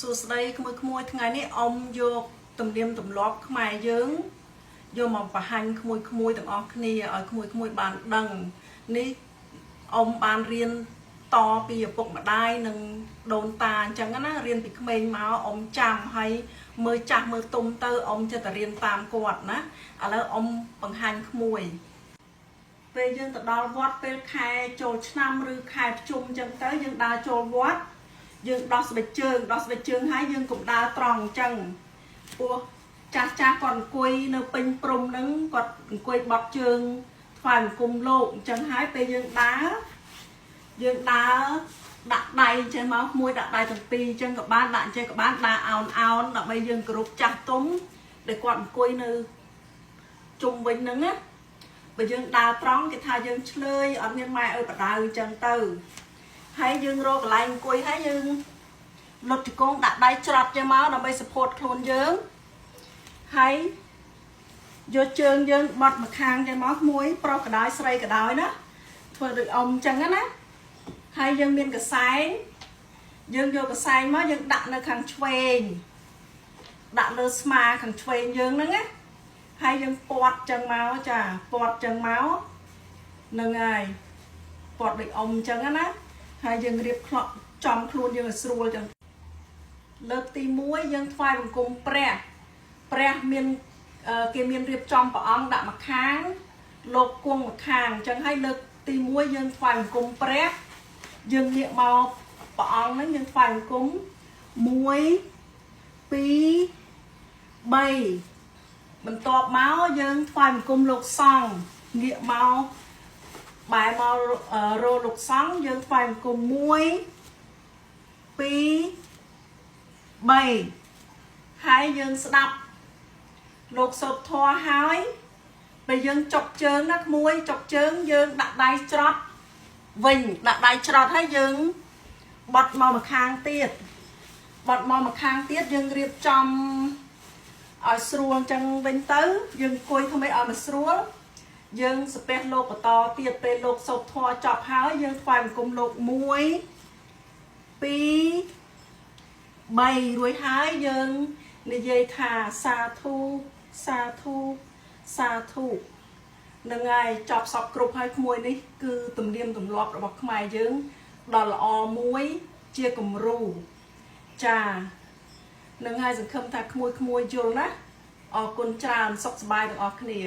សួស្តីក្មួយថ្ងៃនេះអ៊ំយកទំនៀមទម្លាប់ខ្មែរយើងយកមកបង្ហាញក្មួយទាំងអស់គ្នាឲ្យក្មួយបានដឹងនេះអ៊ំបានរៀនតពីឪពុកម្ដាយនិងដូនតាអញ្ចឹងណារៀនពីក្មេងមកអ៊ំចាំហើយមើលចាស់មើលទុំទៅអ៊ំចិត្តតែរៀនតាមគាត់ណាឥឡូវអ៊ំបង្ហាញក្មួយពេលយើងទៅដល់វត្តពេលខែចូលឆ្នាំឬខែភ្ជុំអញ្ចឹងទៅយើងដើរចូលវត្តយើងដោះស្បែកជើងហើយយើងកុំដើរត្រង់អញ្ចឹងពោះចាស់គាត់អង្គុយនៅពេញព្រំហ្នឹងគាត់អង្គុយបត់ជើងថ្វាយបង្គំលោកអញ្ចឹងហើយពេលយើងដើរដាក់ដៃចេះមកមួយដាក់ដៃទាំងពីរអញ្ចឹងក៏បានដាក់ចេះក៏បានដើរអោនដើម្បីយើងគោរពចាស់ទុំដែលគាត់អង្គុយនៅជុំវិញហ្នឹងណាបើយើងដើរត្រង់គេថាយើងឆ្លើយអត់មានម៉ែឪបដៅអញ្ចឹងទៅហើយយើងរកកន្លែងអង្គុយហើយយើងលុតជង្គង់ដាក់ដៃច្រត់ចេះមកដើម្បី support ខ្លួនយើងហើយយកជើងយើងបត់មកខាងចេះមកមួយប្រុសក៏ដោយស្រីក៏ដោយណាធ្វើដូចអ៊ំអញ្ចឹងណាហើយយើងមានកសែងយើងយកកសែងមកយើងដាក់នៅខាងឆ្វេងដាក់លើស្មាខាងឆ្វេងយើងហ្នឹងណាហើយយើងពាត់ចឹងមកចាពាត់ចឹងមកហ្នឹងហើយពាត់ដូចអ៊ំអញ្ចឹងណាហើយយើងរៀបខ្លក់ចំខ្លួនយើងឲ្យស្រួលចឹងលើកទី1យើងថ្វាយបង្គំព្រះមានគេមានរៀបចំព្រះអង្គដាក់មកខាងលោកគង់មកខាងអញ្ចឹងហើយលើកទី1យើងថ្វាយបង្គំព្រះយើងងាកមកព្រះអង្គហ្នឹងយើងថ្វាយបង្គំ1 2 3បន្ទាប់មកយើងថ្វាយបង្គំលោកសង្ឃងាកមកបែរមករលោកសង្ឃយើងថ្វាយបង្គំ1 2 3ហើយយើងស្ដាប់លោកសូត្រធម៌ហើយពេលយើងចុកជើងណាក្មួយចុកជើងយើងដាក់ដៃច្រត់វិញដាក់ដៃច្រត់ហើយយើងបត់មកម្ខាងទៀតយើងរៀបចំឲ្យស្រួលអញ្ចឹងវិញទៅយើងអង្គុយធ្វើម៉េចឲ្យมันស្រួលយើងស្ពះលោកបន្តទៀតពេលលោកសូត្រធម៌ចប់ហើយយើងថ្វាយបង្គំលោក1 2 3រួចហើយយើងនិយាយថាសាធុនឹងហើយចប់សពគ្រប់ហើយក្មួយនេះគឺទំនៀមទម្លាប់របស់ខ្មែរយើងដ៏ល្អមួយជាគំរូចានឹងហើយសង្ឃឹមថាក្មួយយល់ណាអរគុណច្រើនសុខសប្បាយទាំងអស់គ្នា